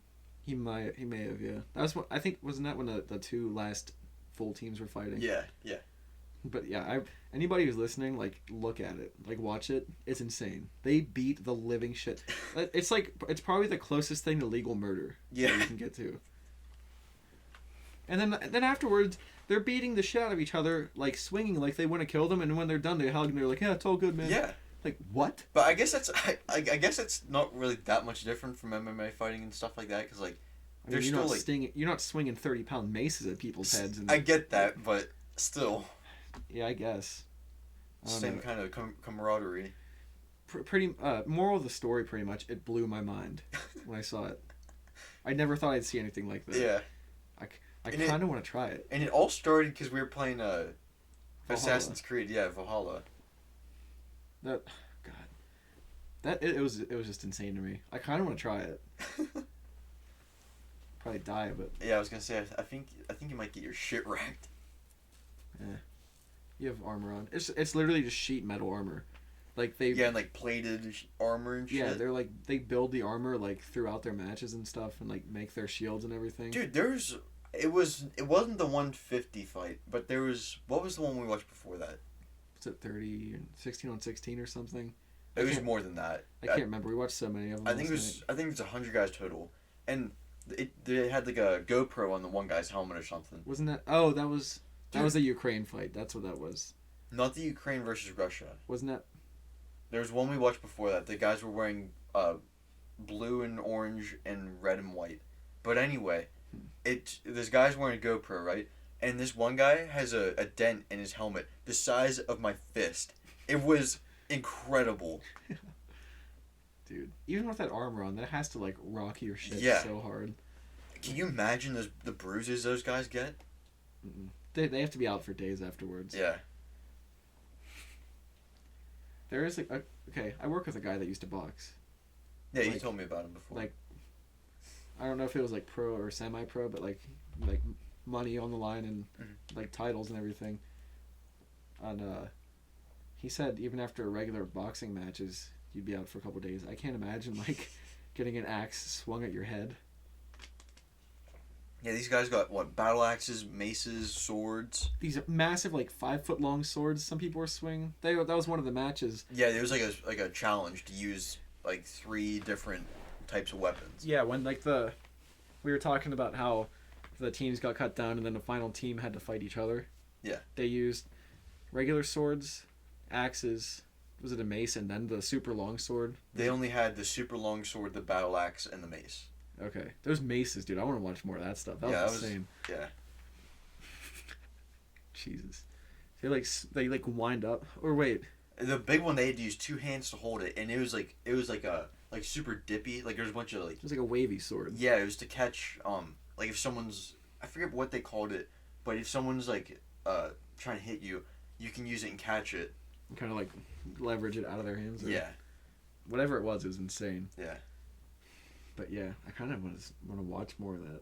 He may have, yeah. That was what, I think, wasn't that when the 2 last full teams were fighting? Yeah. But yeah, anybody who's listening, like, look at it. Like, watch it. It's insane. They beat the living shit. It's like, it's probably the closest thing to legal murder that you can get to. And then afterwards, they're beating the shit out of each other, like, swinging like they want to kill them, and when they're done, they hug and they're like, yeah, it's all good, man. Yeah. Like, what? But I guess I guess it's not really that much different from MMA fighting and stuff like that, because, like, I mean, you're not swinging 30-pound maces at people's heads. And, I get that, but still. Yeah, I guess. Same kind of camaraderie. Moral of the story, pretty much, it blew my mind when I saw it. I never thought I'd see anything like that. Yeah. I kind of want to try it. And it all started because we were playing Assassin's Creed, Valhalla. It was just insane to me. I kind of want to try it. Probably die, but yeah, I was gonna say I think you might get your shit wrecked. Yeah, you have armor on. It's literally just sheet metal armor, like and like plated armor and shit. Yeah, they're like they build the armor like throughout their matches and stuff, and like make their shields and everything. Dude, it wasn't the 150 fight, but what was the one we watched before that? Was it 30 and 16 on 16 or something? It was more than that. I can't remember. We watched so many of them. I think it was 100 guys total, and they had like a GoPro on the one guy's helmet or something. Wasn't that? Oh, that was a Ukraine fight. That's what that was. Not the Ukraine versus Russia. Wasn't that? There was one we watched before that. The guys were wearing blue and orange and red and white. But anyway, this guy's wearing a GoPro, right? And this one guy has a dent in his helmet the size of my fist. It was incredible. Dude, even with that armor on, that has to like rock your shit so hard. Can you imagine the bruises those guys get? Mm-mm. They have to be out for days afterwards. Yeah. There is okay, I work with a guy that used to box. Yeah, you told me about him before. Like, I don't know if it was like pro or semi-pro, but like money on the line and like titles and everything. And he said even after regular boxing matches, you'd be out for a couple of days. I can't imagine like getting an axe swung at your head. Yeah, these guys got battle axes, maces, swords. These massive 5-foot long swords. Some people were swinging. That was one of the matches. Yeah, there was like a challenge to use 3 different types of weapons. Yeah, when we were talking about how the teams got cut down and then the final team had to fight each other. Yeah. They used regular swords, axes. Was it a mace and then the super long sword? They only had the super long sword, the battle axe, and the mace. Okay. Those maces, dude. I want to watch more of that stuff. That was insane. Yeah. Jesus. They wind up. Or wait. The big one they had to use 2 hands to hold it, and it was like super dippy. Like there's a bunch of like. It was like a wavy sword. Yeah, it was to catch like if someone's, I forget what they called it, but if someone's like trying to hit you, you can use it and catch it. And kind of like leverage it out of their hands. Yeah. Whatever it was insane. Yeah. But yeah, I kind of want to watch more of that.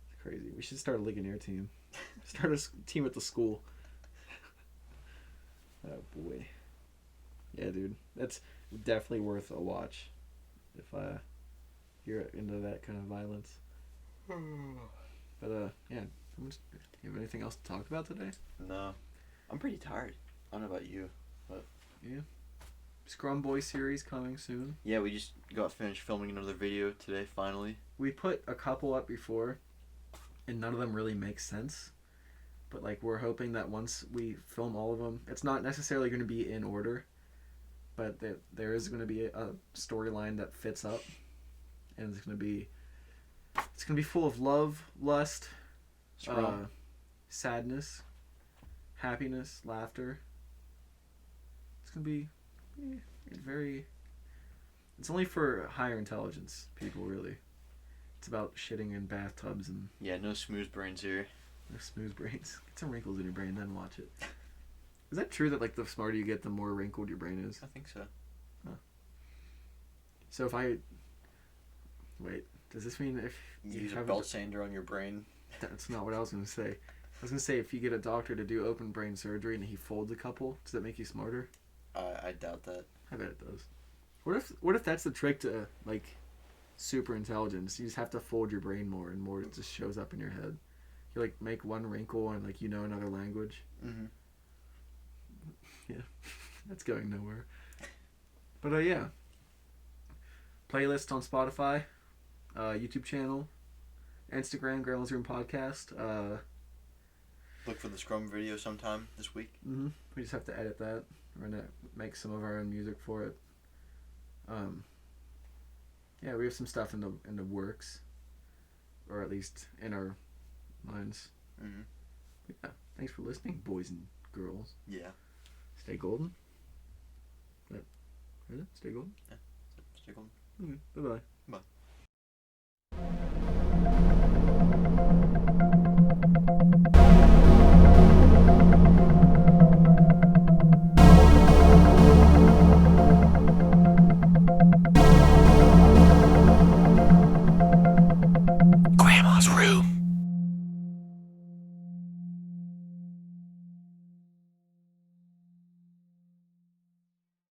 It's crazy. We should start a Legionnaire team. Start a team at the school. Oh boy. Yeah, dude. That's definitely worth a watch if you're into that kind of violence. But yeah. Do you have anything else to talk about today? No. I'm pretty tired. I don't know about you, but yeah. Scrum Boy series coming soon. Yeah, we just got finished filming another video today, finally. We put a couple up before, and none of them really make sense. But like we're hoping that once we film all of them, it's not necessarily going to be in order, but there is going to be a storyline that fits up, and it's going to be full of love, lust, sadness, happiness, laughter. It's going to be it's only for higher intelligence people, really. It's about shitting in bathtubs and yeah, no smooth brains here. no smooth brains. Get some wrinkles in your brain, then watch it. Is that true that like the smarter you get, the more wrinkled your brain is? I think so. Huh. So if I wait, does this mean if you use a belt sander on your brain? That's not what I was going to say. I was going to say if you get a doctor to do open brain surgery and he folds a couple, does that make you smarter? I doubt that. I bet it does. What if that's the trick to like super intelligence? You just have to fold your brain more and more. It just shows up in your head. You like make one wrinkle and like another language. Mm-hmm. Yeah, that's going nowhere. But yeah, playlist on Spotify, YouTube channel, Instagram, Grandma's Room Podcast. Look for the Scrum video sometime this week. Mm-hmm. We just have to edit that. We're gonna make some of our own music for it. Yeah, we have some stuff in the works, or at least in our minds. Mm-hmm. Yeah. Thanks for listening, boys and girls. Yeah. Stay golden. Is it? Stay golden. Yeah. Stay golden. Okay. Bye bye. Bye.